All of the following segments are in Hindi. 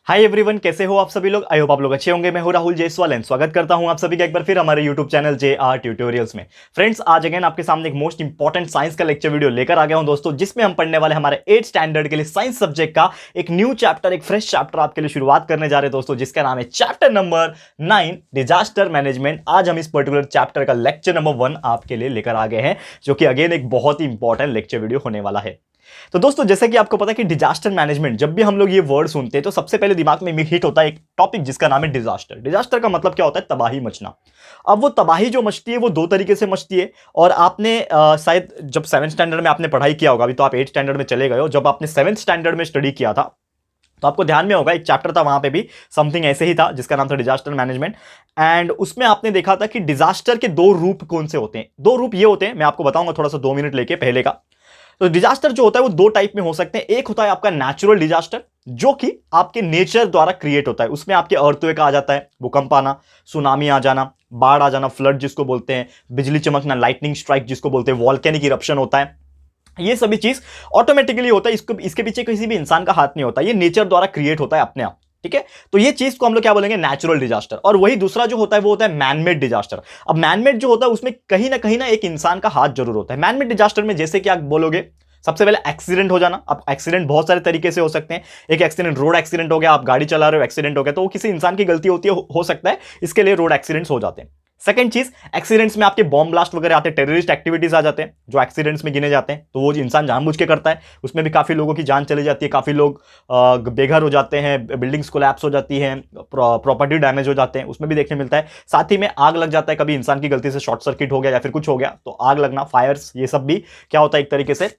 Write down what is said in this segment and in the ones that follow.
हाय एवरीवन, कैसे हो आप सभी लोग। आई होप आप लोग अच्छे होंगे। मैं हूं राहुल जायसवाल एंड स्वागत करता हूं आप सभी का एक बार फिर हमारे यूट्यूब चैनल JR ट्यूटोरियल्स में। फ्रेंड्स, आज अगेन आपके सामने एक मोस्ट इंपॉर्टेंट साइंस का लेक्चर वीडियो लेकर आ गया हूं दोस्तों, जिसमें हम पढ़ने वाले हमारे 8th स्टैंडर्ड के लिए साइंस सब्जेक्ट का एक न्यू चैप्टर, एक फ्रेश चैप्टर आपके लिए शुरुआत करने जा रहे हैं दोस्तों, जिसका नाम है चैप्टर नंबर 9 डिजास्टर मैनेजमेंट। आज हम इस पर्टिकुलर चैप्टर का लेक्चर नंबर 1 आपके लिए लेकर आ गए हैं, जो कि अगेन एक बहुत ही इंपॉर्टेंट लेक्चर वीडियो होने वाला है। तो दोस्तों, जैसे कि आपको पता है कि डिजास्टर मैनेजमेंट, जब भी हम लोग ये वर्ड सुनते हैं तो सबसे पहले दिमाग में हिट होता है एक टॉपिक जिसका नाम है डिजास्टर। डिजास्टर का मतलब क्या होता है? तबाही मचना। अब वो तबाही जो मचती है वो दो तरीके से मचती है, और आपने शायद जब 7th स्टैंडर्ड में आपने पढ़ाई किया होगा, अभी तो आप 8th स्टैंडर्ड में चले गए हो, जब आपने 7th स्टैंडर्ड में स्टडी किया था तो आपको ध्यान में होगा एक चैप्टर था, वहां पे भी समथिंग ऐसे ही था जिसका नाम था डिजास्टर मैनेजमेंट। एंड उसमें आपने देखा था कि डिजास्टर के दो रूप कौन से होते हैं। दो रूप ये होते हैं, मैं आपको बताऊंगा थोड़ा सा 2 मिनट लेके पहले का। तो डिजास्टर जो होता है वो दो टाइप में हो सकते हैं। एक होता है आपका नेचुरल डिजास्टर, जो कि आपके नेचर द्वारा क्रिएट होता है। उसमें आपके अर्थक्वेक आ जाता है, भूकंप आना, सुनामी आ जाना, बाढ़ आ जाना, फ्लड जिसको बोलते हैं, बिजली चमकना, लाइटनिंग स्ट्राइक जिसको बोलते हैं, वॉल्केनिक इरप्शन होता है। ये सभी चीज ऑटोमेटिकली होता है, इसके पीछे किसी भी इंसान का हाथ नहीं होता, ये नेचर द्वारा क्रिएट होता है अपने आप। ठीक है, तो ये चीज को हम लोग क्या बोलेंगे? Natural disaster. और वही दूसरा जो होता है वो होता है मैनमेड डिजास्टर। अब मैनमेड जो होता है उसमें कहीं ना एक इंसान का हाथ जरूर होता है। मैनमेड डिजास्टर में जैसे कि आप बोलोगे, सबसे पहले एक्सीडेंट हो जाना। अब एक्सीडेंट बहुत सारे तरीके से हो सकते हैं। एक एक्सीडेंट रोड एक्सीडेंट हो गया, आप गाड़ी चला रहे हो, एक्सीडेंट हो गया, तो वो किसी इंसान की गलती होती है, हो सकता है, इसके लिए रोड एक्सीडेंट्स हो जाते हैं। सेकंड चीज, एक्सीडेंट्स में आपके बॉम्ब ब्लास्ट वगैरह आते हैं, टेररिस्ट एक्टिविटीज आ जाते हैं जो एक्सीडेंट्स में गिने जाते हैं, तो वो इंसान जानबूझ के करता है, उसमें भी काफी लोगों की जान चली जाती है, काफी लोग बेघर हो जाते हैं, बिल्डिंग्स कोलैप्स हो जाती हैं, प्रॉपर्टी डैमेज हो जाते हैं, उसमें भी देखने मिलता है। साथ ही में आग लग जाता है, कभी इंसान की गलती से शॉर्ट सर्किट हो गया या फिर कुछ हो गया तो आग लगना, फायर्स, ये सब भी क्या होता है? एक तरीके से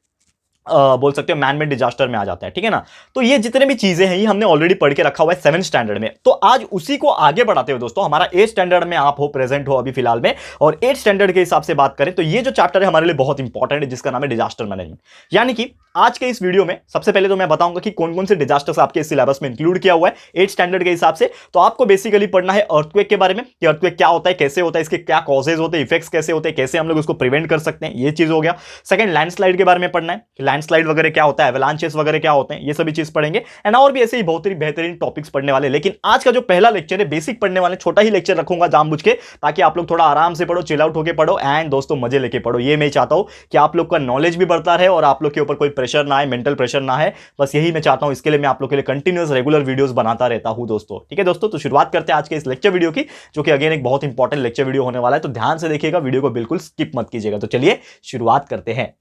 बोल सकते हो मैनमेड डिजास्टर में आ जाता है। ठीक है ना। तो ये जितने भी चीजें हैं ये हमने ऑलरेडी पढ़ के रखा हुआ है 7th स्टैंडर्ड में। तो आज उसी को आगे बढ़ाते हुए दोस्तों, हमारा 8th स्टैंडर्ड में आप हो, प्रेजेंट हो अभी फिलहाल में, और 8th स्टैंडर्ड के हिसाब से बात करें तो ये जो चैप्टर है हमारे लिए बहुत इंपॉर्टेंट है, जिसका नाम है डिजास्टर मैनेजमेंट। यानी कि आज के इस वीडियो में सबसे पहले तो मैं बताऊंगा कि कौन कौन से डिजास्टर्स आपके सिलेबस में इंक्लूड किया हुआ है 8th स्टैंडर्ड के हिसाब से। तो आपको बेसिकली पढ़ना है अर्थक्वेक के बारे में, कि अर्थक्वेक क्या होता है, कैसे होता है, इसके क्या कॉजेज होते हैं, इफेक्ट्स कैसे होते हैं, कैसे हम लोग उसको प्रिवेंट कर सकते हैं, ये चीज हो गया। सेकंड, लैंडस्लाइड के बारे में पढ़ना है, कि लैंडस्लाइड वगैरह क्या होता है, एवलांचेस वगैरह क्या होते हैं, ये सभी चीज पढ़ेंगे। एंड और भी ऐसे ही बहुत ही बेहतरीन टॉपिक्स पढ़ने वाले। लेकिन आज का जो पहला लेक्चर है बेसिक पढ़ने वाले, छोटा ही लेक्चर रखूंगा जानबूझ के, ताकि आप लोग थोड़ा आराम से पढ़ो, चिल आउट होकर पढ़ो, एंड दोस्तों मजे लेके पढ़ो। ये मैं चाहता हूं कि आप लोग का नॉलेज भी बढ़ता रहे और आप लोग के ऊपर कोई प्रेशर ना आए, मेंटल प्रेशर ना है, बस यही मैं चाहता हूं। इसके लिए मैं आप लोग के लिए कंटिन्यूअस रेगुलर वीडियोस बनाता रहता हूं दोस्तों। ठीक है दोस्तों, तो शुरुआत करते हैं आज के इस लेक्चर वीडियो की, जो कि अगेन एक बहुत इंपॉर्टेंट लेक्चर वीडियो होने वाला है। तो ध्यान से देखिएगा, वीडियो को बिल्कुल स्किप मत कीजिएगा। तो चलिए शुरुआत करते हैं।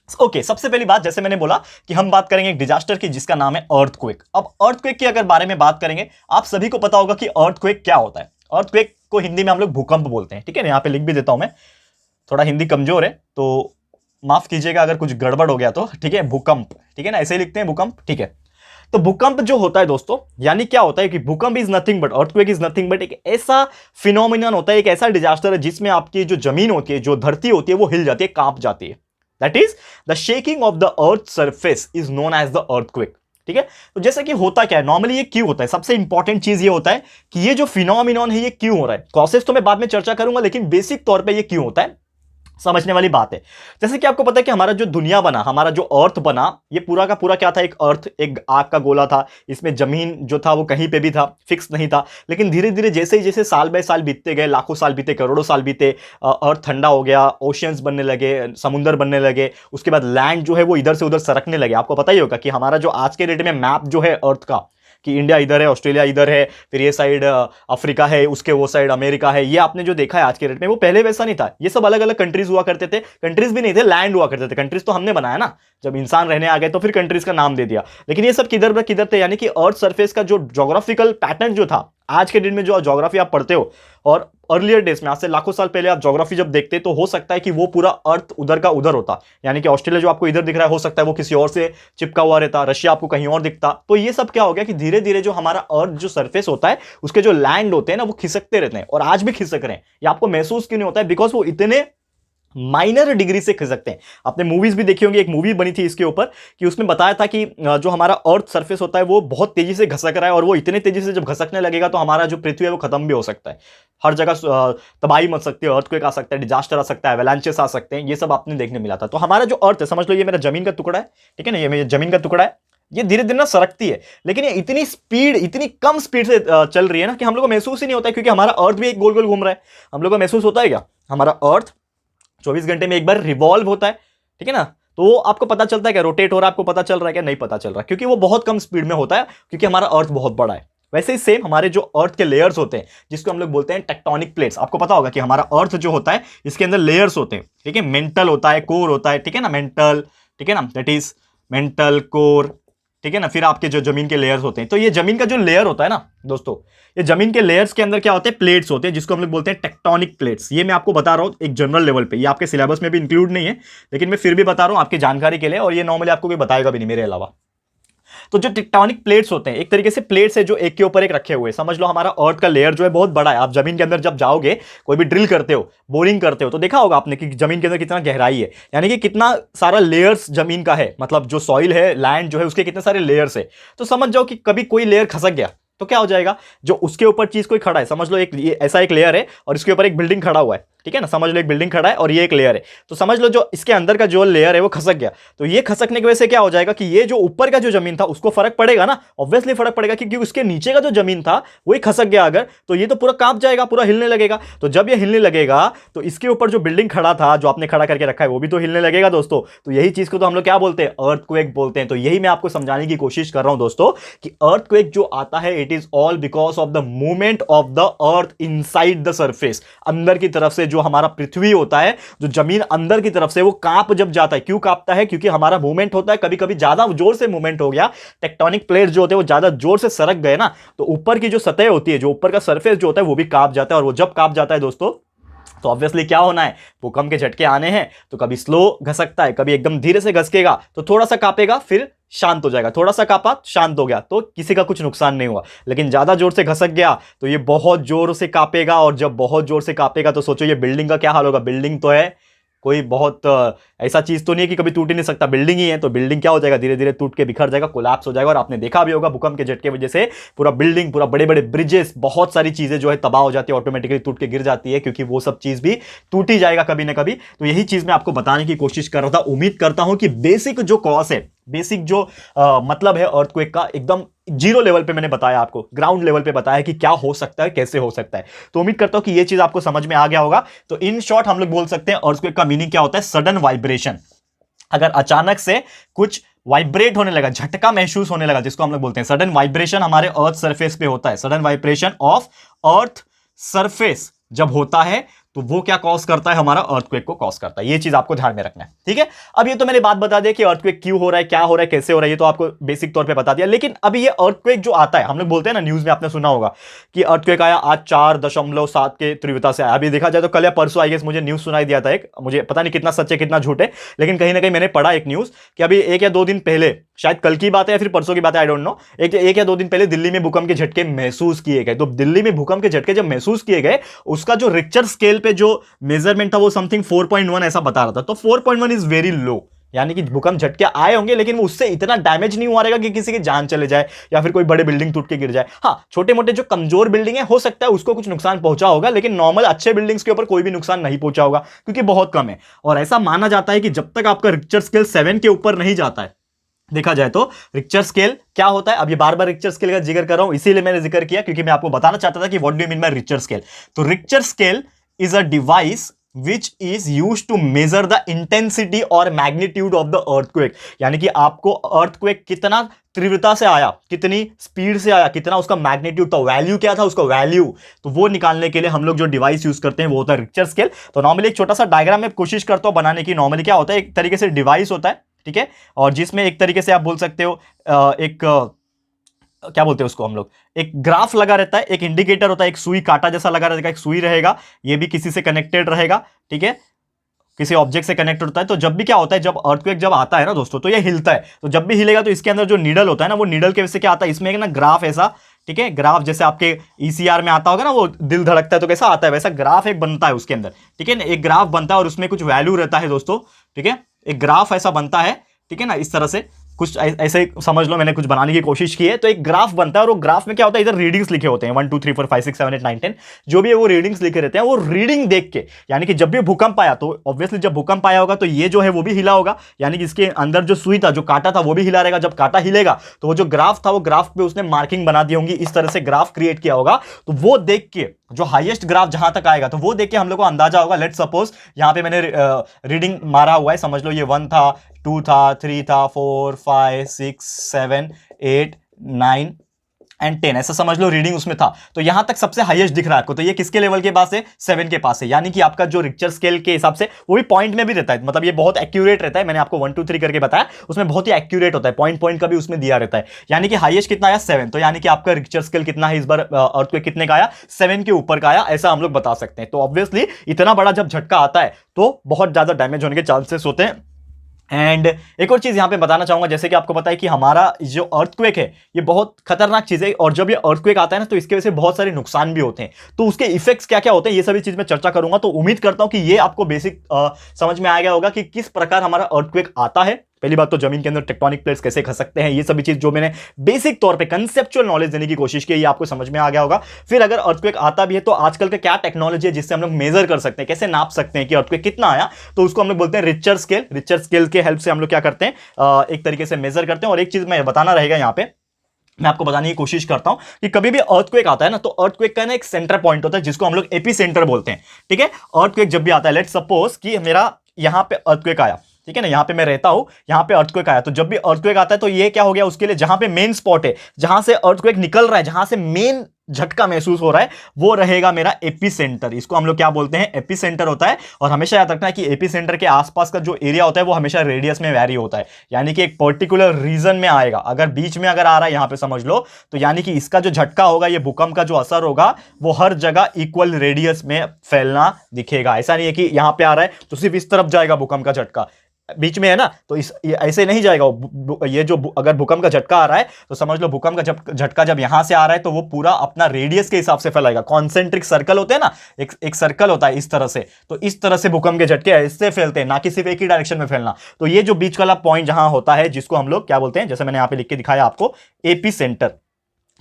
ओके, सबसे पहली बात, जैसे मैंने बोला कि हम बात करेंगे एक डिजास्टर की जिसका नाम है अर्थक्वेक। अब अर्थक्वेक की अगर बारे में बात करेंगे, आप सभी को पता होगा कि अर्थक्वेक क्या होता है। अर्थक्वेक को हिंदी में हम लोग भूकंप बोलते हैं। ठीक है ना, यहां पे लिख भी देता हूं मैं, थोड़ा हिंदी कमजोर है तो माफ कीजिएगा अगर कुछ गड़बड़ हो गया तो। ठीक है, भूकंप, ठीक है ना, ऐसे ही लिखते हैं भूकंप। ठीक है, तो भूकंप जो होता है दोस्तों, यानी क्या होता है कि भूकंप is nothing but, earthquake is nothing but एक ऐसा फिनोमिनन होता है, एक ऐसा डिजास्टर है जिसमें आपकी जो जमीन होती है, जो धरती होती है, वो हिल जाती है, कांप जाती है। That is the shaking of the earth surface is known as the earthquake. ठीक है, तो जैसे कि होता क्या है नॉर्मली, ये क्यों होता है? सबसे इंपॉर्टेंट चीज ये होता है कि ये जो फिनोमिनन है ये क्यों हो रहा है। कॉसेस तो मैं बाद में चर्चा करूंगा, लेकिन बेसिक तौर पे ये क्यों होता है समझने वाली बात है। जैसे कि आपको पता है कि हमारा जो दुनिया बना, हमारा जो अर्थ बना, ये पूरा का पूरा क्या था? एक अर्थ, एक आग का गोला था। इसमें जमीन जो था वो कहीं पे भी था, फिक्स नहीं था। लेकिन धीरे धीरे जैसे साल बाय साल बीतते गए, लाखों साल बीते, करोड़ों साल बीते, अर्थ ठंडा हो गया, ओशियंस बनने लगे, समुद्र बनने लगे, उसके बाद लैंड जो है वो इधर से उधर सरकने लगे। आपको पता ही होगा कि हमारा जो आज के डेट में मैप जो है अर्थ का, कि इंडिया इधर है, ऑस्ट्रेलिया इधर है, फिर ये साइड अफ्रीका है, उसके वो साइड अमेरिका है, ये आपने जो देखा है आज के डेट में, वो पहले वैसा नहीं था। ये सब अलग अलग कंट्रीज हुआ करते थे। कंट्रीज भी नहीं थे, लैंड हुआ करते थे। कंट्रीज तो हमने बनाया ना, जब इंसान रहने आ गए तो फिर कंट्रीज का नाम दे दिया। लेकिन ये सब किधर किधर थे? यानी कि अर्थ सरफेस का जो ज्योग्राफिकल पैटर्न जो था, आज के दिन में जो ज्योग्राफी आप पढ़ते हो और अर्लियर डेज में, आज से लाखों साल पहले आप ज्योग्राफी जब देखते तो हो सकता है कि वो पूरा अर्थ उधर का उधर होता। यानी कि ऑस्ट्रेलिया जो आपको इधर दिख रहा है, हो सकता है वो किसी और से चिपका हुआ रहता, रशिया आपको कहीं और दिखता। तो ये सब क्या हो गया कि धीरे धीरे जो हमारा अर्थ जो सरफेस होता है, उसके जो लैंड होते हैं ना, वो खिसकते रहते हैं, और आज भी खिसक रहे हैं। ये आपको महसूस क्यों नहीं होता है? बिकॉज वो इतने माइनर डिग्री से खिसकते हैं। आपने मूवीज भी देखी होंगी, एक मूवी बनी थी इसके ऊपर, कि उसमें बताया था कि जो हमारा अर्थ सरफेस होता है वो बहुत तेजी से घसक रहा है, और वो इतने तेजी से जब घसकने लगेगा तो हमारा जो पृथ्वी है वो खत्म भी हो सकता है। हर जगह तबाही मच सकती है, अर्थक्वेक आ सकता है, डिजास्टर आ सकता है, एवलांचेस आ सकते हैं। ये सब आपने देखने मिला था। तो हमारा जो अर्थ है, समझ लो ये मेरा जमीन का टुकड़ा है। ठीक है ना, ये मेरा जमीन का टुकड़ा है, ये धीरे धीरे ना सरकती है, लेकिन ये इतनी कम स्पीड से चल रही है ना कि हम लोग को महसूस ही नहीं होता है, क्योंकि हमारा अर्थ भी एक गोल गोल घूम रहा है। हम लोग को महसूस होता है क्या? हमारा अर्थ 24 घंटे में एक बार रिवॉल्व होता है, ठीक है ना। तो आपको पता चलता है क्या रोटेट हो रहा है? आपको पता चल रहा है क्या? नहीं पता चल रहा, क्योंकि वो बहुत कम स्पीड में होता है, क्योंकि हमारा अर्थ बहुत बड़ा है। वैसे ही सेम हमारे जो अर्थ के लेयर्स होते हैं, जिसको हम लोग बोलते हैं टेक्टोनिक प्लेट्स, आपको पता होगा कि हमारा अर्थ जो होता है इसके अंदर लेयर्स होते हैं, ठीक है। मेंटल होता है, कोर होता है, ठीक है ना, मेंटल, ठीक है ना, दैट इज मेंटल कोर, ठीक है ना। फिर आपके जो जमीन के लेयर्स होते हैं, तो ये जमीन का जो लेयर होता है ना दोस्तों, ये जमीन के लेयर्स के अंदर क्या होते हैं? प्लेट्स होते हैं, जिसको हम लोग बोलते हैं टेक्टोनिक प्लेट्स। ये मैं आपको बता रहा हूं एक जनरल लेवल पे, ये आपके सिलेबस में भी इंक्लूड नहीं है, लेकिन मैं फिर भी बता रहा हूं आपकी जानकारी के लिए, और ये नॉर्मली आपको कोई बताएगा भी नहीं मेरे अलावा। तो जो टेक्टोनिक प्लेट्स होते हैं, एक तरीके से प्लेट्स है जो एक के ऊपर एक रखे हुए, समझ लो हमारा अर्थ का लेयर जो है बहुत बड़ा है। आप जमीन के अंदर जब जाओगे, कोई भी ड्रिल करते हो, बोरिंग करते हो, तो देखा होगा आपने कि जमीन के अंदर कितना गहराई है, यानी कि कितना सारा लेयर्स जमीन का है, मतलब जो सॉइल है, लैंड जो है, उसके कितने सारे लेयर्स है। तो समझ जाओ कि कभी कोई लेयर खसक गया तो क्या हो जाएगा? जो उसके ऊपर चीज कोई खड़ा है, समझ लो एक ऐसा एक लेयर है और इसके ऊपर एक बिल्डिंग खड़ा हुआ है, ठीक है ना। समझ लो एक बिल्डिंग खड़ा है और ये एक लेयर है, तो समझ लो जो इसके अंदर का जो लेयर है वो खसक गया, तो ये खसकने की वजह से क्या हो जाएगा कि ये जो ऊपर का जो जमीन था उसको फर्क पड़ेगा ना, ऑब्वियसली फर्क पड़ेगा, क्योंकि उसके नीचे का जो जमीन था वही खसक गया अगर, तो ये तो पूरा कांप जाएगा, पूरा हिलने लगेगा। तो जब ये हिलने लगेगा तो इसके ऊपर जो बिल्डिंग खड़ा था, जो आपने खड़ा करके रखा है, वो भी तो हिलने लगेगा दोस्तों। तो यही चीज को तो हम लोग क्या बोलते हैं? अर्थक्वेक बोलते हैं। तो यही मैं आपको समझाने की कोशिश कर रहा हूं दोस्तों कि अर्थक्वेक जो आता है, it is all because of the movement of the earth inside the surface. अंदर की तरफ से जो हमारा पृथ्वी होता है, जो जमीन अंदर की तरफ से वो कांप जब जाता है। क्यों कांपता है? क्योंकि हमारा मूवमेंट होता है, कभी कभी ज्यादा जोर से मूवमेंट हो गया, टेक्टोनिक प्लेट्स जो होते हैं वो ज्यादा जोर से सरक गए ना, तो ऊपर की जो सतह होती है, जो ऊपर का सरफेस जो होता है वो भी कांप जाता है। और वो जब कांप जाता है दोस्तों, तो ऑब्वियसली क्या होना है? भूकंप के झटके आने हैं। तो कभी स्लो घसकता है, कभी एकदम धीरे से घसकेगा, तो थोड़ा सा कांपेगा फिर शांत हो जाएगा, थोड़ा सा कांपा शांत हो गया, तो किसी का कुछ नुकसान नहीं हुआ। लेकिन ज्यादा जोर से घसक गया तो ये बहुत जोर से कांपेगा, और जब बहुत जोर से कांपेगा तो सोचो ये बिल्डिंग का क्या हाल होगा। बिल्डिंग तो है, कोई बहुत ऐसा चीज तो नहीं है कि कभी टूट ही नहीं सकता, बिल्डिंग ही है, तो बिल्डिंग क्या हो जाएगा? धीरे धीरे टूट के बिखर जाएगा, कोलैप्स हो जाएगा। और आपने देखा भी होगा भूकंप के झटके वजह से पूरा बिल्डिंग, पूरा बड़े बड़े ब्रिजेस, बहुत सारी चीजें जो है तबाह हो जाती है, ऑटोमेटिकली टूट के गिर जाती है, क्योंकि वो सब चीज भी टूट ही जाएगा कभी ना कभी। तो यही चीज मैं आपको बताने की कोशिश कर रहा था। उम्मीद करता हूं कि बेसिक जो कॉज है, बेसिक जो मतलब है अर्थक्वेक का, एकदम जीरो लेवल पे मैंने बताया, आपको ग्राउंड लेवल पे बताया कि क्या हो सकता है, कैसे हो सकता है। तो उम्मीद करता हूं कि ये चीज आपको समझ में आ गया होगा। तो इन शॉर्ट हम लोग बोल सकते हैं अर्थक्वेक का मीनिंग क्या होता है? Sudden vibration. अगर अचानक से कुछ वाइब्रेट होने लगा, झटका महसूस होने लगा, जिसको हम लोग बोलते हैं सडन वाइब्रेशन, हमारे अर्थ सरफेस पे होता है। Sudden vibration of earth surface जब होता है तो वो क्या कॉज करता है? हमारा अर्थक्वेक को कॉज करता है। ये चीज आपको ध्यान में रखना है, ठीक है। अब ये तो मैंने बात बता दिया कि अर्थक्वेक क्यों हो रहा है, क्या हो रहा है, कैसे हो रहा है, ये तो आपको बेसिक तौर पे बता दिया। लेकिन अभी ये अर्थक्वेक जो आता है, हम लोग बोलते हैं ना, न्यूज में आपने सुना होगा कि अर्थक्वेक आया आज 4.7 के तीव्रता से आया। अभी देखा जाए तो कल या परसों आई गेस मुझे न्यूज सुनाई दिया था एक, मुझे पता नहीं कितना सच है कितना झूठ है, लेकिन कहीं ना कहीं मैंने पढ़ा एक न्यूज कि अभी 1 या 2 दिन पहले, शायद कल की बात है या फिर परसों की बात है, आई डोंट नो, एक या 2 दिन पहले दिल्ली में भूकंप के झटके महसूस किए गए। तो दिल्ली में भूकंप के झटके जब महसूस किए गए, उसका जो रिक्टर स्केल पे जो मेजरमेंट था वो समथिंग 4.1 ऐसा बता रहा था। तो 4.1 इज वेरी लो, यानी कि भूकंप झटके आए होंगे लेकिन वो उससे इतना डैमेज नहीं हुआ रहेगा कि किसी की जान चले जाए या फिर कोई बड़े बिल्डिंग टूट के गिर जाए। हाँ, छोटे मोटे जो कमजोर बिल्डिंग है हो सकता है उसको कुछ नुकसान पहुंचा होगा, लेकिन नॉर्मल अच्छे बिल्डिंग्स के ऊपर कोई भी नुकसान नहीं पहुंचा होगा, क्योंकि बहुत कम है। और ऐसा माना जाता है कि जब तक आपका रिक्टर स्केल 7 के ऊपर नहीं जाता है, देखा जाए तो रिक्टर स्केल क्या होता है, अब ये बार बार रिक्टर स्केल का जिक्र कर रहा हूं, इसीलिए मैंने जिक्र किया क्योंकि मैं आपको बताना चाहता था कि what do you mean by Richter scale. तो Richter scale is a device which is used to measure the intensity और magnitude of the earthquake, यानी कि आपको अर्थक्वेक कितना तीव्रता से आया, कितनी स्पीड से आया, कितना उसका मैग्नीट्यूड था, वैल्यू क्या था उसका वैल्यू, तो वो निकालने के लिए हम लोग जो डिवाइस यूज करते हैं वो होता है रिक्टर स्केल। तो नॉर्मली एक छोटा सा डायग्राम में कोशिश करता हूं बनाने की। नॉर्मली क्या होता है, एक तरीके से डिवाइस होता है, ठीक है, और जिसमें एक तरीके से आप बोल सकते हो क्या बोलते हैं उसको हम लोग, एक ग्राफ लगा रहता है, एक इंडिकेटर होता है, एक सुई कांटा जैसा लगा रहेगा, एक सुई रहेगा, ये भी किसी से कनेक्टेड रहेगा, ठीक है, किसी ऑब्जेक्ट से कनेक्टेड होता है। तो जब भी क्या होता है, जब अर्थक्वेक जब आता है ना दोस्तों, तो ये हिलता है। तो जब भी हिलेगा तो इसके अंदर जो नीडल होता है ना, वो नीडल के वजह से क्या आता है, इसमें एक ना ग्राफ ऐसा, ठीक है, ग्राफ जैसे आपके ईसीआर में आता होगा ना, वो दिल धड़कता है तो कैसा आता है, वैसा ग्राफ एक बनता है उसके अंदर, ठीक है ना, एक ग्राफ बनता है और उसमें कुछ वैल्यू रहता है दोस्तों, ठीक है, एक ग्राफ ऐसा बनता है, ठीक है ना, इस तरह से। कुछ ऐसे ही समझ लो, मैंने कुछ बनाने की कोशिश की है। तो एक ग्राफ बनता है और वो ग्राफ में क्या होता है, इधर रीडिंग्स लिखे होते हैं 1 2 3 4 5 6 7 8 9 10, जो भी है वो रीडिंग्स लिखे रहते हैं। वो रीडिंग देख के, यानी कि जब भी भूकंप आया तो ऑब्वियसली जब भूकंप आया होगा तो ये जो है वो भी हिला होगा, यानी कि इसके अंदर जो सुई था, जो कांटा था, वो भी हिला रहेगा। जब कांटा हिलेगा तो वो जो ग्राफ था, वो ग्राफ पे उसने मार्किंग बना दी होंगी, इस तरह से ग्राफ क्रिएट किया होगा। तो वो देख के जो हाईएस्ट ग्राफ जहां तक आएगा, तो वो देख के हम लोग को अंदाजा होगा। लेट्स सपोज यहां पे मैंने रीडिंग मारा हुआ है, समझ लो ये 1 था, 2 था, 3 था, 4 5 6 7 8 9 एंड 10, ऐसा समझ लो रीडिंग उसमें था। तो यहां तक सबसे हाईएस्ट दिख रहा है आपको, तो ये किसके लेवल के पास है, 7 के पास है। यानी कि आपका जो रिक्टर स्केल के हिसाब से वो भी पॉइंट में भी रहता है, मतलब ये बहुत एक्यूरेट रहता है। मैंने आपको 1 2 3 करके बताया, उसमें बहुत ही एक्यूरेट होता है, पॉइंट पॉइंट का भी उसमें दिया रहता है। यानी कि हाईएस्ट कितना आया, 7। तो यानी कि आपका रिक्टर स्केल कितना है इस बार, अर्थक्वेक कितने का आया, 7 के ऊपर का आया, ऐसा हम लोग बता सकते हैं। तो ऑब्वियसली इतना बड़ा जब झटका आता है तो बहुत ज्यादा डैमेज होने के चांसेस होते हैं। एंड एक और चीज यहां पे बताना चाहूंगा, जैसे कि आपको पता है कि हमारा जो अर्थक्वेक है ये बहुत खतरनाक चीज है, और जब ये अर्थक्वेक आता है ना तो इसके वजह से बहुत सारे नुकसान भी होते हैं। तो उसके इफेक्ट्स क्या क्या होते हैं, ये सभी चीज मैं चर्चा करूंगा। तो उम्मीद करता हूं कि ये आपको बेसिक समझ में आ गया होगा कि किस प्रकार हमारा अर्थक्वेक आता है। पहली बात तो जमीन के अंदर टेक्टोनिक प्लेट्स कैसे खसकते हैं, ये सभी चीज जो मैंने बेसिक तौर पे कंसेप्चुअल नॉलेज देने की कोशिश की है, ये आपको समझ में आ गया होगा। फिर अगर अर्थक्वेक आता भी है तो आजकल का क्या टेक्नोलॉजी है जिससे हम लोग मेजर कर सकते हैं, कैसे नाप सकते हैं कि अर्थक्वेक कितना आया, तो उसको हम लोग बोलते हैं रिचर स्केल। रिचर स्केल के हेल्प से हम लोग क्या करते हैं, एक तरीके से मेजर करते हैं। और एक चीज मैं बताना रहेगा यहाँ पे, मैं आपको बताने की कोशिश करता हूं कि कभी भी अर्थक्वेक आता है ना, तो अर्थक्वेक का ना एक सेंटर पॉइंट होता है जिसको हम लोग एपी सेंटर बोलते हैं। ठीक है, अर्थक्वेक जब भी आता है, लेट्स सपोज कि मेरा यहां पे अर्थक्वेक आया, ठीक है ना, यहां पे मैं रहता हूं, यहां पे अर्थक्वेक आया, तो जब भी अर्थक्वेक आता है तो ये क्या हो गया, उसके लिए जहां पे मेन स्पॉट है, जहां से अर्थक्वेक निकल रहा है, जहां से मेन झटका महसूस हो रहा है, वो रहेगा मेरा एपी सेंटर। इसको हम लोग क्या बोलते हैं, एपी सेंटर होता है। और हमेशा याद रखना है कि एपी सेंटर के आसपास का जो एरिया होता है वो हमेशा रेडियस में वैरी होता है, यानी कि एक पर्टिकुलर रीजन में आएगा। अगर बीच में अगर आ रहा है यहां पे समझ लो, तो यानी कि इसका जो झटका होगा, ये भूकंप का जो असर होगा, वो हर जगह इक्वल रेडियस में फैलना दिखेगा। ऐसा नहीं है कि यहां पे आ रहा है तो सिर्फ इस तरफ जाएगा भूकंप का झटका, बीच में है ना, तो ये ऐसे नहीं जाएगा। ये जो अगर भूकंप का झटका आ रहा है तो समझ लो भूकंप का झटका जब यहां से आ रहा है तो वो पूरा अपना रेडियस के हिसाब से फैलाएगा। कॉन्सेंट्रिक सर्कल होते हैं ना, एक सर्कल होता है इस तरह से, तो इस तरह से भूकंप के झटके ऐसे फैलते हैं, ना कि सिर्फ एक ही डायरेक्शन में फैलना। तो ये जो बीच वाला पॉइंट जहां होता है, जिसको हम लोग क्या बोलते हैं, जैसे मैंने यहां पे लिख के दिखाया आपको, एपी सेंटर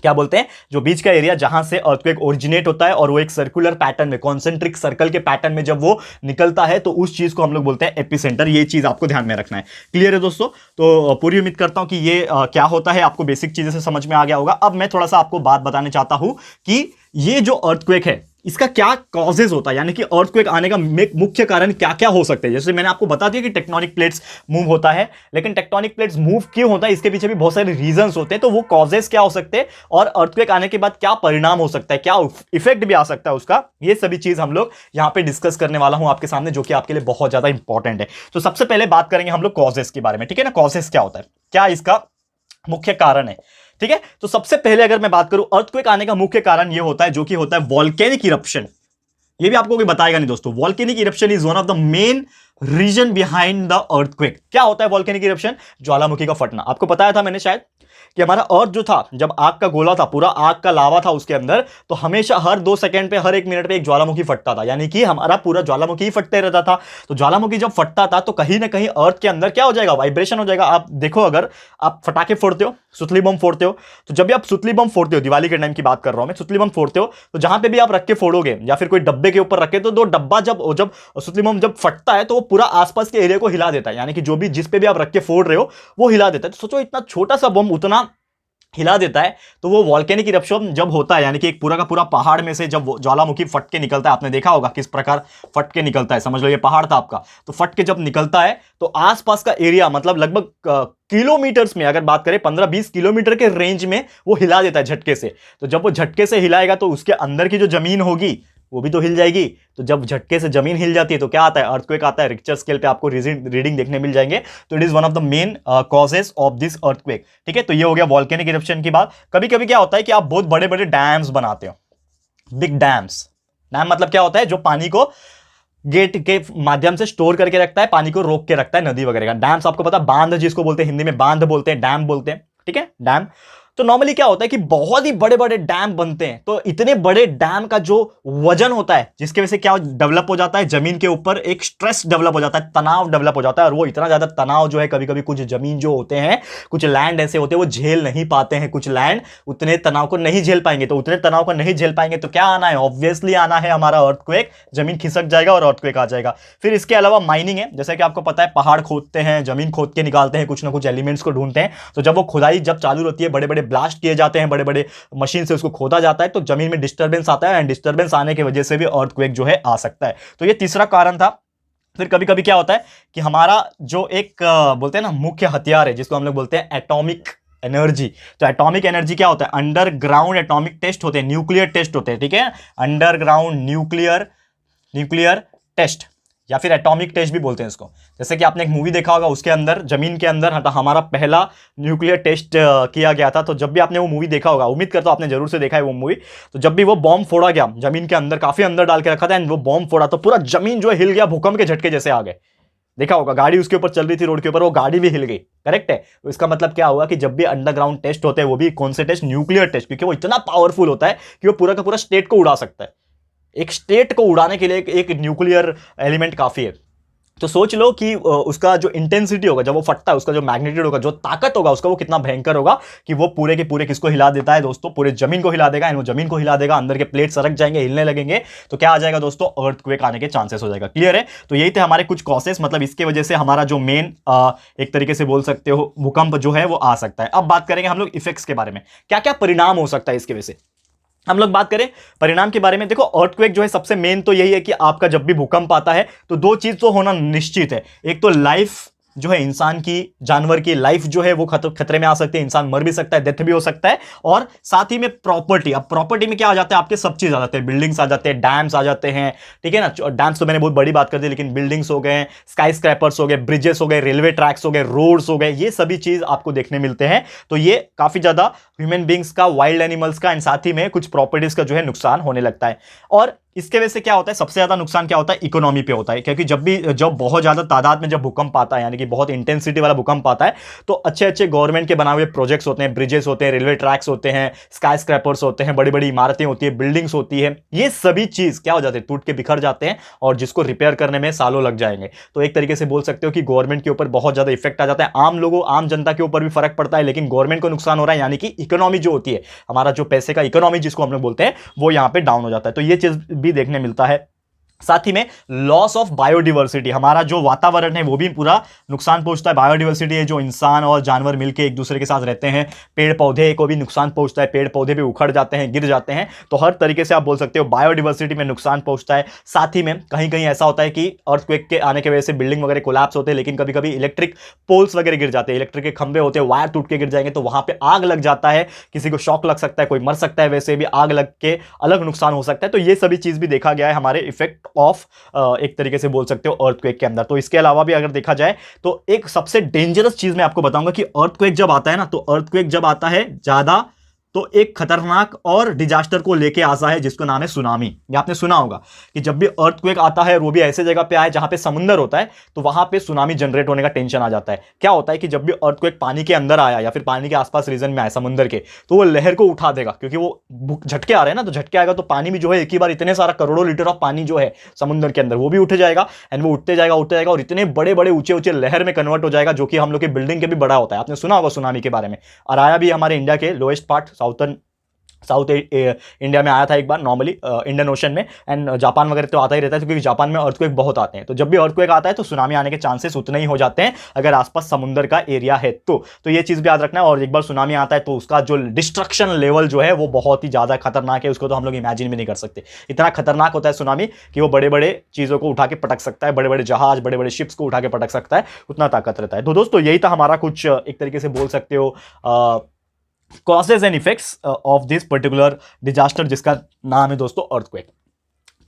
क्या बोलते हैं, जो बीच का एरिया जहां से अर्थक्वेक ओरिजिनेट होता है और वो एक सर्कुलर पैटर्न में, कॉन्सेंट्रिक सर्कल के पैटर्न में जब वो निकलता है, तो उस चीज को हम लोग बोलते हैं एपिसेंटर। ये चीज आपको ध्यान में रखना है। क्लियर है दोस्तों? तो पूरी उम्मीद करता हूं कि ये क्या होता है आपको बेसिक चीजें से समझ में आ गया होगा। अब मैं थोड़ा सा आपको बात बताने चाहता हूं कि ये जो अर्थक्वेक है इसका क्या कॉजेज होता है, यानी कि अर्थक्वेक आने का मुख्य कारण क्या क्या हो सकते हैं। जैसे मैंने आपको बता दिया कि टेक्टोनिक प्लेट्स मूव होता है, लेकिन टेक्टोनिक प्लेट्स मूव क्यों होता है, इसके पीछे भी बहुत सारे रीजंस होते हैं। तो वो कॉजेज क्या हो सकते हैं और अर्थक्वेक आने के बाद क्या परिणाम हो सकता है, क्या इफेक्ट भी आ सकता है उसका, ये सभी चीज हम लोग यहां पे डिस्कस करने वाला हूं आपके सामने, जो कि आपके लिए बहुत ज्यादा इंपॉर्टेंट है। तो सबसे पहले बात करेंगे हम लोग कॉजेज के बारे में, ठीक है ना। कॉजेज क्या होता है, क्या इसका मुख्य कारण है, ठीक है। तो सबसे पहले अगर मैं बात करूं, अर्थक्वेक आने का मुख्य कारण यह होता है, जो कि होता है वॉल्केनिक इरप्शन। ये भी आपको कोई बताएगा नहीं दोस्तों, volcanic eruption is one of the main reason behind the earthquake. क्या होता है वॉल्केनिक इरप्शन, ज्वालामुखी का फटना। आपको बताया था मैंने शायद कि हमारा अर्थ जो था, जब आग का गोला था, पूरा आग का लावा था उसके अंदर, तो हमेशा हर 2 सेकंड पे, हर 1 मिनट पे एक ज्वालामुखी फटता था, यानी कि हमारा पूरा ज्वालामुखी ही फटते रहता था। तो ज्वालामुखी जब फटता था तो कहीं ना कहीं अर्थ के अंदर क्या हो जाएगा, वाइब्रेशन हो जाएगा। आप देखो, अगर आप फटाके फोड़ते हो, सुतली बम फोड़ते हो, तो जब भी आप सुतली बम फोड़ते हो, दिवाली के टाइम की बात कर रहा हूं मैं, सुतली बम फोड़ते हो, तो जहां पे भी आप रख के फोड़ोगे या फिर कोई डब्बे के ऊपर रखे, तो दो डब्बा जब सुतली बम जब फटता है तो वो पूरा आसपास के एरिया को हिला देता है, यानी कि जो भी जिस पे भी आप रख के फोड़ रहे हो वो हिला देता है। तो सोचो, इतना छोटा सा बम उतना हिला देता है। तो वो वॉल्केनिक इरप्शन जब होता है, यानी कि एक पूरा का पूरा पहाड़ में से जब ज्वालामुखी फट के निकलता है, आपने देखा होगा किस प्रकार फट के निकलता है। समझ लो ये पहाड़ था आपका, तो फट के जब निकलता है तो आसपास का एरिया, मतलब लगभग किलोमीटर्स में, अगर बात करें 15-20 किलोमीटर के रेंज में वो हिला देता है झटके से। तो जब वो झटके से हिलाएगा तो उसके अंदर की जो जमीन होगी वो भी तो हिल जाएगी। तो जब झटके से जमीन हिल जाती है तो क्या आता है, अर्थक्वेक आता है। रिक्टर स्केल पे आपको रीडिंग देखने मिल जाएंगे। तो it is one of the main causes of this earthquake, ठीक है। तो ये हो गया वॉल्केनिक इरप्शन की बात। कभी कभी क्या होता है कि आप बहुत बड़े बड़े डैम्स बनाते हो, बिग डैम्स। डैम मतलब क्या होता है, जो पानी को गेट के माध्यम से स्टोर करके रखता है, पानी को रोक के रखता है, नदी वगैरह का। डैम्स आपको पता, बांध जिसको बोलते हैं, हिंदी में बांध बोलते हैं, डैम बोलते हैं, ठीक है, डैम। तो नॉर्मली क्या होता है कि बहुत ही बड़े बड़े डैम बनते हैं, तो इतने बड़े डैम का जो वजन होता है जिसकी वजह से क्या डेवलप हो जाता है, जमीन के ऊपर एक स्ट्रेस डेवलप हो जाता है, तनाव डेवलप हो जाता है। और वो इतना ज्यादा तनाव जो है, कभी कभी कुछ जमीन जो होते हैं, कुछ लैंड ऐसे होते हैं वो झेल नहीं पाते हैं, कुछ लैंड उतने तनाव को नहीं झेल पाएंगे। तो उतने तनाव को नहीं झेल पाएंगे तो क्या आना है, ऑब्वियसली आना है हमारा अर्थक्वेक, जमीन खिसक जाएगा और अर्थक्वेक आ जाएगा। फिर इसके अलावा माइनिंग है, जैसे कि आपको पता है पहाड़ खोदते हैं, जमीन खोद के निकालते हैं, कुछ ना कुछ एलिमेंट्स को ढूंढते हैं। तो जब वो खुदाई जब चालू होती है, बड़े बड़े ब्लास्ट किए जाते हैं, बड़े बड़े मशीन से उसको खोदा जाता है, तो जमीन में डिस्टर्बेंस आता है, एंड डिस्टर्बेंस आने की वजह से भी अर्थक्वेक जो है आ सकता है। तो ये तीसरा कारण था। फिर कभी कभी क्या होता है कि हमारा जो एक बोलते हैं ना मुख्य हथियार है, जिसको हम लोग बोलते हैं एटॉमिक एनर्जी। तो एटॉमिक एनर्जी क्या होता है, अंडरग्राउंड एटॉमिक टेस्ट होते हैं, न्यूक्लियर टेस्ट होते हैं, ठीक है, अंडरग्राउंड न्यूक्लियर टेस्ट या फिर एटॉमिक टेस्ट भी बोलते हैं इसको। जैसे कि आपने एक मूवी देखा होगा, उसके अंदर जमीन के अंदर हमारा पहला न्यूक्लियर टेस्ट किया गया था। तो जब भी आपने वो मूवी देखा होगा, उम्मीद करता हूं आपने जरूर से देखा है वो मूवी, तो जब भी वो बॉम्ब फोड़ा गया जमीन के अंदर, काफी अंदर डाल के रखा था, एंड वो बॉम्ब फोड़ा तो पूरा जमीन जो है हिल गया, भूकंप के झटके जैसे आ गए। देखा होगा, गाड़ी उसके ऊपर चल रही थी रोड के ऊपर, वो गाड़ी भी हिल गई, करेक्ट है। तो इसका मतलब क्या हुआ कि जब भी अंडरग्राउंड टेस्ट होते हैं, वो भी कौन से टेस्ट, न्यूक्लियर टेस्ट, क्योंकि वो इतना पावरफुल होता है कि वो पूरा का पूरा स्टेट को उड़ा सकता है। एक स्टेट को उड़ाने के लिए एक न्यूक्लियर एलिमेंट काफी है। तो सोच लो कि उसका जो इंटेंसिटी होगा जब वो फटता है, उसका जो मैग्नीट्यूड होगा, जो ताकत होगा उसका, वो कितना भयंकर होगा कि वो पूरे के पूरे किसको हिला देता है दोस्तों, पूरे जमीन को हिला देगा। एंड वो जमीन को हिला देगा, अंदर के प्लेट सरक जाएंगे, हिलने लगेंगे, तो क्या आ जाएगा दोस्तों, अर्थक्वेक आने के चांसेस हो जाएगा। क्लियर है। तो यही थे हमारे कुछ कॉसेस, मतलब इसके वजह से हमारा जो मेन एक तरीके से बोल सकते हो भूकंप जो है वो आ सकता है। अब बात करेंगे हम लोग इफेक्ट्स के बारे में, क्या क्या परिणाम हो सकता है इसकी वजह से। हम लोग बात करें परिणाम के बारे में, देखो अर्थक्वेक जो है सबसे मेन तो यही है कि आपका जब भी भूकंप आता है तो दो चीज तो होना निश्चित है। एक तो लाइफ जो है, इंसान की, जानवर की लाइफ जो है वो खतरे में आ सकती है, इंसान मर भी सकता है, डेथ भी हो सकता है। और साथ ही में प्रॉपर्टी, अब प्रॉपर्टी में क्या आ जाता है, आपके सब चीज आ जाते हैं, बिल्डिंग्स आ जाते हैं, डैम्स आ जाते हैं, ठीक है ना। डैम्स तो मैंने बहुत बड़ी बात कर दी, लेकिन बिल्डिंग्स हो गए, स्काई स्क्रैपर्स हो गए, ब्रिजेस हो गए, रेलवे ट्रैक्स हो गए, रोड्स हो गए, ये सभी चीज आपको देखने मिलते हैं। तो ये काफी ज्यादा ह्यूमन बींग्स का, वाइल्ड एनिमल्स का, एंड साथ ही में कुछ प्रॉपर्टीज का जो है नुकसान होने लगता है। और इसके वजह से क्या होता है, सबसे ज्यादा नुकसान क्या होता है, इकोनॉमी पे होता है। क्योंकि जब बहुत ज्यादा तादाद में जब भूकंप आता है, यानी कि बहुत इंटेंसिटी वाला भूकंप आता है, तो अच्छे अच्छे गवर्नमेंट के बनाए हुए प्रोजेक्ट्स होते हैं, ब्रिजेस होते हैं, रेलवे ट्रैक्स होते हैं, स्काई स्क्रैपर्स होते हैं, बड़ी बड़ी इमारतें होती है, बिल्डिंग्स होती है, ये सभी चीज क्या हो जाते हैं, टूट के बिखर जाते हैं, और जिसको रिपेयर करने में सालों लग जाएंगे। तो एक तरीके से बोल सकते हो कि गवर्नमेंट के ऊपर बहुत ज्यादा इफेक्ट आ जाता है, आम लोगों, आम जनता के ऊपर भी फर्क पड़ता है, लेकिन गवर्नमेंट को नुकसान हो रहा है, यानी कि इकोनॉमी जो होती है, हमारा जो पैसे का इकोनॉमी जिसको हम लोग बोलते हैं, वो यहां पे डाउन हो जाता है। तो ये चीज भी देखने मिलता है। साथ ही में लॉस ऑफ बायोडिवर्सिटी, हमारा जो वातावरण है वो भी पूरा नुकसान पहुंचता है। बायोडिवर्सिटी है जो इंसान और जानवर मिलकर एक दूसरे के साथ रहते हैं, पेड़ पौधे को भी नुकसान पहुंचता है, पेड़ पौधे भी उखड़ जाते हैं, गिर जाते हैं। तो हर तरीके से आप बोल सकते हो बायोडिवर्सिटी में नुकसान पहुंचता है। साथ ही में कहीं कहीं ऐसा होता है कि अर्थक्वेक के आने की वजह से बिल्डिंग वगैरह कोलैप्स होते हैं, लेकिन कभी कभी इलेक्ट्रिक पोल्स वगैरह गिर जाते हैं, इलेक्ट्रिक के खंभे होते हैं, वायर टूट के गिर जाएंगे, तो वहां पर आग लग जाता है, किसी को शॉक लग सकता है, कोई मर सकता है, वैसे भी आग लग के अलग नुकसान हो सकता है। तो ये सभी चीज भी देखा गया है हमारे इफेक्ट ऑफ एक तरीके से बोल सकते हो अर्थक्वेक के अंदर। तो इसके अलावा भी अगर देखा जाए तो एक सबसे डेंजरस चीज मैं आपको बताऊंगा कि अर्थक्वेक जब आता है ना, तो अर्थक्वेक जब आता है ज्यादा, तो एक खतरनाक और डिजास्टर को लेके आता है जिसका नाम है सुनामी। ये आपने सुना होगा कि जब भी अर्थक्वेक आता है, वो भी ऐसे जगह पे आए जहां पे समुंदर होता है, तो वहां पे सुनामी जनरेट होने का टेंशन आ जाता है। क्या होता है कि जब भी अर्थक्वेक पानी के अंदर आया या फिर पानी के आसपास रीजन में आया समुंदर के, तो वो लहर को उठा देगा, क्योंकि वो झटके आ रहे हैं ना, तो झटके आएगा तो पानी भी जो है एक ही बार इतने सारा करोड़ों लीटर ऑफ पानी जो है समुंदर के अंदर, वो भी उठ जाएगा, एंड वो उठते जाएगा और इतने बड़े बड़े ऊंचे ऊंचे लहर में कन्वर्ट हो जाएगा, जो कि हम लोग की बिल्डिंग के भी बड़ा होता है। आपने सुना होगा सुनामी के बारे में, और आया भी हमारे इंडिया के लोएस्ट पार्ट साउथ इंडिया में आया था एक बार, नॉर्मली इंडियन ओशन में, एंड जापान वगैरह तो आता ही रहता है, क्योंकि जापान में अर्थक्वेक बहुत आते हैं। तो जब भी अर्थक्वेक आता है तो सुनामी आने के चांसेस उतने ही हो जाते हैं अगर आसपास समुंदर का एरिया है तो ये चीज भी याद रखना है। और एक बार सुनामी आता है तो उसका जो डिस्ट्रक्शन लेवल जो है वो बहुत ही ज्यादा खतरनाक है, उसको तो हम लोग इमेजिन भी नहीं कर सकते। इतना खतरनाक होता है सुनामी कि वो बड़े बड़े चीजों को उठा के पटक सकता है, बड़े बड़े जहाज, बड़े बड़े शिप्स को उठा के पटक सकता है, उतना ताकत रहता है। तो दोस्तों यही था हमारा कुछ एक तरीके से बोल सकते हो causes and effects of this particular disaster, जिसका नाम है दोस्तों अर्थक्वेक।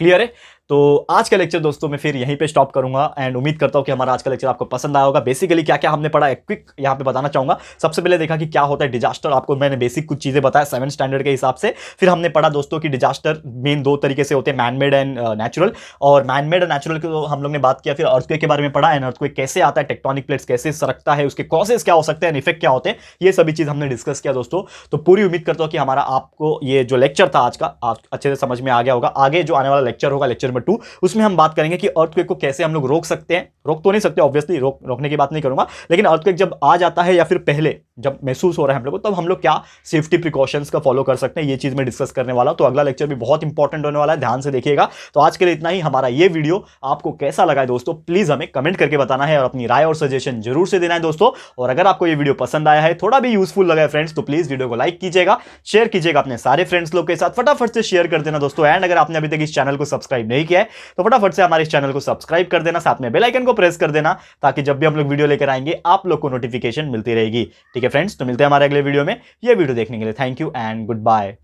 क्लियर है। तो आज का लेक्चर दोस्तों मैं फिर यहीं पे स्टॉप करूंगा एंड उम्मीद करता हूं कि हमारा आज का लेक्चर आपको पसंद आया होगा। बेसिकली क्या क्या हमने पढ़ा एक क्विक यहां पे बताना चाहूंगा। सबसे पहले देखा कि क्या होता है डिजास्टर, आपको मैंने बेसिक कुछ चीजें बताया 7 स्टैंडर्ड के हिसाब से। फिर हमने पढ़ा दोस्तों कि डिजास्टर मेन दो तरीके से होते हैं, मैन मेड एंड नेचुरल। और मैन मेड और नेचुरल की तो हम लोग ने बात किया। फिर अर्थक्वेक के बारे में पढ़ा, एंड अर्थक्वेक कैसे आता है, टेक्टोनिक प्लेट्स कैसे सरकता है, उसके कॉजेस क्या हो सकते हैं, इफेक्ट क्या होते हैं, ये सभी चीज हमने डिस्कस किया दोस्तों। तो पूरी उम्मीद करता हूं कि हमारा आपको ये जो लेक्चर था आज का अच्छे से समझ में आ गया होगा। आगे जो आने वाला लेक्चर होगा, लेक्चर नंबर 2, उसमें हम बात करेंगे कि अर्थक्वेक को कैसे हम लोग रोक सकते हैं। रोक तो नहीं सकते ऑब्वियसली, रोकने की बात नहीं करूंगा, लेकिन अर्थक्वेक जब आ जाता है या फिर पहले जब महसूस हो रहा है हम लोग को, तब हम लोग क्या सेफ्टी प्रिकॉशंस का फॉलो कर सकते हैं, ये चीज मैं डिस्कस करने वाला हूं। तो अगला लेक्चर भी बहुत इंपॉर्टेंट होने वाला है, ध्यान से देखिएगा। तो आज के लिए इतना ही। हमारा ये वीडियो आपको कैसा लगा है दोस्तों, प्लीज हमें कमेंट करके बताना है और अपनी राय और सजेशन जरूर से देना है दोस्तों। और अगर आपको ये वीडियो पसंद आया है, थोड़ा भी यूजफुल लगा है फ्रेंड्स, तो प्लीज वीडियो को लाइक कीजिएगा, शेयर कीजिएगा अपने सारे फ्रेंड्स लोग के साथ, फटाफट से शेयर कर देना दोस्तों। एंड अगर आपने अभी तक इस चैनल को सब्सक्राइब नहीं किया है तो फटाफट से हमारे इस चैनल को सब्सक्राइब कर देना, साथ में बेल आइकन को प्रेस कर देना, ताकि जब भी हम लोग वीडियो लेकर आएंगे आप लोग को नोटिफिकेशन मिलती रहेगी। ठीक है फ्रेंड्स, तो मिलते हैं हमारे अगले वीडियो में। ये वीडियो देखने के लिए thank you and good bye.